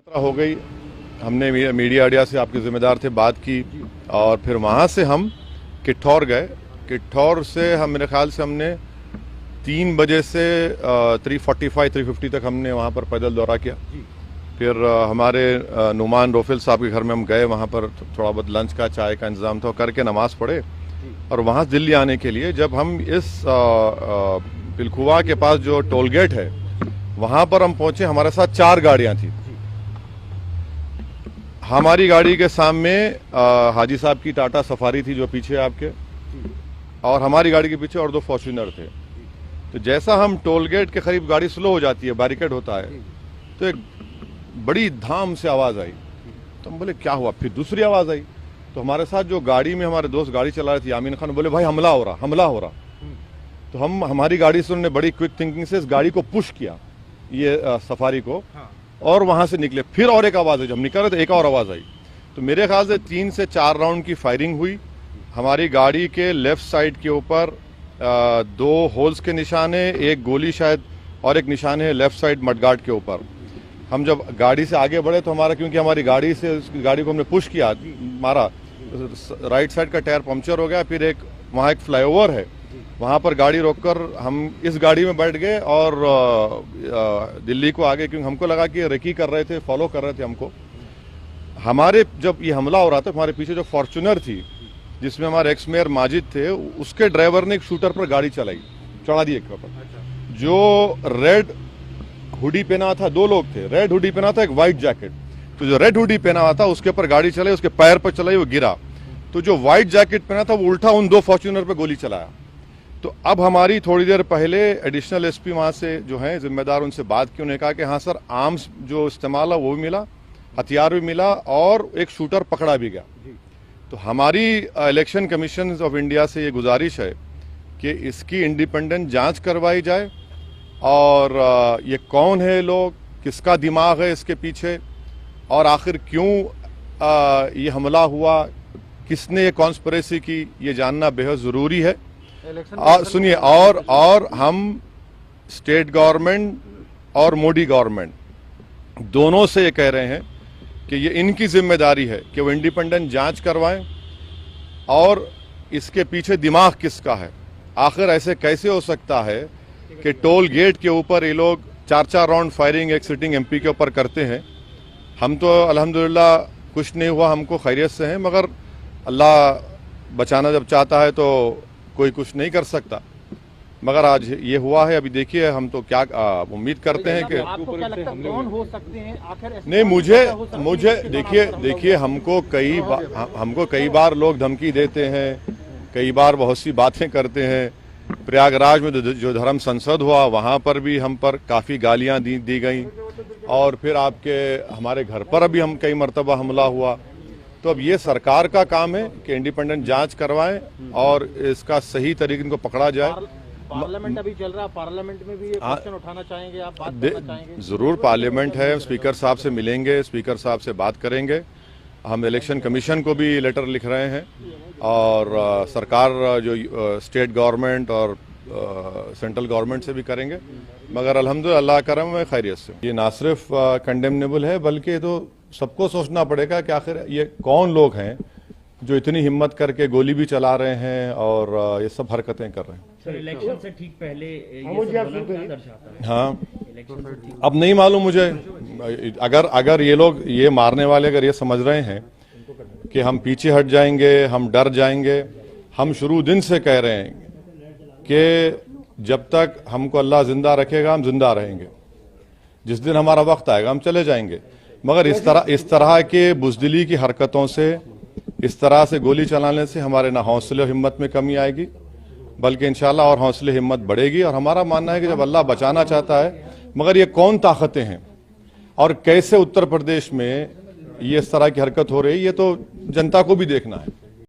यात्रा हो गई। हमने मीडिया अड्डा से आपके जिम्मेदार थे बात की और फिर वहाँ से हम किठौर गए। किठौर से हम मेरे ख्याल से हमने 3 बजे से 3:45-3:50 तक हमने वहाँ पर पैदल दौरा किया। फिर हमारे नुमान रोफिल साहब के घर में हम गए, वहाँ पर थोड़ा बहुत लंच का चाय का इंतज़ाम था, करके नमाज़ पढ़े और वहाँ से दिल्ली आने के लिए जब हम इस पिलखुवा के पास जो टोल गेट है वहाँ पर हम पहुँचे, हमारे साथ 4 गाड़ियाँ थी। हमारी गाड़ी के सामने हाजी साहब की टाटा सफारी थी जो पीछे आपके, और हमारी गाड़ी के पीछे और 2 फॉर्च्यूनर थे। तो जैसा हम टोल गेट के करीब गाड़ी स्लो हो जाती है, बैरिकेड होता है, तो एक बड़ी धाम से आवाज़ आई। तो हम बोले क्या हुआ? फिर दूसरी आवाज़ आई तो हमारे साथ जो गाड़ी में हमारे दोस्त गाड़ी चला रहे थे यामीन खान, बोले भाई हमला हो रहा, हमला हो रहा। तो हमारी गाड़ी से उन्होंने बड़ी क्विक थिंकिंग से इस गाड़ी को पुश किया, ये सफारी को, और वहाँ से निकले। फिर और एक आवाज़ आई, जब हम निकल रहे थे एक और आवाज़ आई। तो मेरे ख्याल से 3 से 4 राउंड की फायरिंग हुई। हमारी गाड़ी के लेफ्ट साइड के ऊपर 2 होल्स के निशान है, एक गोली शायद, और एक निशान है लेफ्ट साइड मडगार्ड के ऊपर। हम जब गाड़ी से आगे बढ़े तो हमारा, क्योंकि हमारी गाड़ी से उस गाड़ी को हमने पुश किया, मारा, राइट साइड का टायर पंक्चर हो गया। फिर एक वहाँ एक फ्लाईओवर है, वहाँ पर गाड़ी रोककर हम इस गाड़ी में बैठ गए और दिल्ली को आगे, क्योंकि हमको लगा कि रेकी कर रहे थे, फॉलो कर रहे थे हमको। हमारे जब ये हमला हो रहा था, हमारे पीछे जो फॉर्च्यूनर थी जिसमें हमारे एक्स मेयर माजिद थे, उसके ड्राइवर ने एक शूटर पर गाड़ी चलाई, चढ़ा दी एक पर। जो रेड हुडी पहना था, 2 लोग थे, रेड हुडी पहना था, एक व्हाइट जैकेट। तो जो रेड हुडी पहना हुआ था उसके ऊपर गाड़ी चलाई, उसके पैर पर चलाई, वो गिरा। तो जो व्हाइट जैकेट पहना था वो उल्टा उन 2 फॉर्च्यूनर पे गोली चलाया। तो अब हमारी थोड़ी देर पहले एडिशनल एसपी वहाँ से जो हैं जिम्मेदार, उनसे बात की। उन्होंने कहा कि हाँ सर, आर्म्स जो इस्तेमाल है वो भी मिला, हथियार भी मिला, और एक शूटर पकड़ा भी गया। तो हमारी इलेक्शन कमीशन ऑफ इंडिया से ये गुजारिश है कि इसकी इंडिपेंडेंट जांच करवाई जाए, और ये कौन है लोग, किसका दिमाग है इसके पीछे, और आखिर क्यों ये हमला हुआ, किसने ये कॉन्स्पिरेसी की, ये जानना बेहद ज़रूरी है। सुनिए, और हम स्टेट गवर्नमेंट और मोदी गवर्नमेंट दोनों से ये कह रहे हैं कि ये इनकी जिम्मेदारी है कि वो इंडिपेंडेंट जांच करवाएं, और इसके पीछे दिमाग किसका है। आखिर ऐसे कैसे हो सकता है कि टोल गेट के ऊपर ये लोग 4-4 राउंड फायरिंग एक सिटिंग एमपी के ऊपर करते हैं। हम तो अल्हम्दुलिल्लाह कुछ नहीं हुआ, हमको खैरियत से हैं, मगर अल्लाह बचाना जब चाहता है तो कोई कुछ नहीं कर सकता। मगर आज ये हुआ है। अभी देखिए, हम तो क्या उम्मीद करते हैं कि आपको क्या लगता है कौन हो सकते हैं आखिर? नहीं, मुझे देखिए हमको कई बार लोग धमकी देते हैं, कई बार बहुत सी बातें करते हैं। प्रयागराज में जो धर्म संसद हुआ वहाँ पर भी हम पर काफ़ी गालियाँ दी गई, और फिर आपके हमारे घर पर अभी हम कई मरतबा हमला हुआ। तो अब ये सरकार का काम है कि इंडिपेंडेंट जांच करवाएं और इसका सही तरीके इनको पकड़ा जाए। पार्लियामेंट अभी चल रहा है, पार्लियामेंट में भी ये क्वेश्चन उठाना चाहेंगे आप, बात करना चाहेंगे? जरूर, पार्लियामेंट है, स्पीकर साहब से मिलेंगे, स्पीकर साहब से बात करेंगे। हम इलेक्शन कमीशन को भी लेटर लिख रहे हैं, और सरकार जो स्टेट गवर्नमेंट और सेंट्रल गवर्नमेंट से भी करेंगे। मगर अल्हम्दुलिल्लाह अल्लाह करम में खैरियत से। ये ना सिर्फ कंडेमनेबल है, बल्कि तो सबको सोचना पड़ेगा कि आखिर ये कौन लोग हैं जो इतनी हिम्मत करके गोली भी चला रहे हैं और ये सब हरकतें कर रहे हैं। सर, इलेक्शन से ठीक पहले ये सब क्या दर्शाता है? हाँ, अब नहीं मालूम मुझे। अगर ये लोग, ये मारने वाले, अगर ये समझ रहे हैं कि हम पीछे हट जाएंगे, हम डर जाएंगे, हम शुरू दिन से कह रहे हैं कि जब तक हमको अल्लाह जिंदा रखेगा हम जिंदा रहेंगे, जिस दिन हमारा वक्त आएगा हम चले जाएंगे। मगर इस तरह के बुज़दिली की हरकतों से, इस तरह से गोली चलाने से हमारे ना हौसले और हिम्मत में कमी आएगी, बल्कि इंशाल्लाह और हौसले हिम्मत बढ़ेगी। और हमारा मानना है कि जब अल्लाह बचाना चाहता है, मगर ये कौन ताकतें हैं और कैसे उत्तर प्रदेश में ये इस तरह की हरकत हो रही है, ये तो जनता को भी देखना है।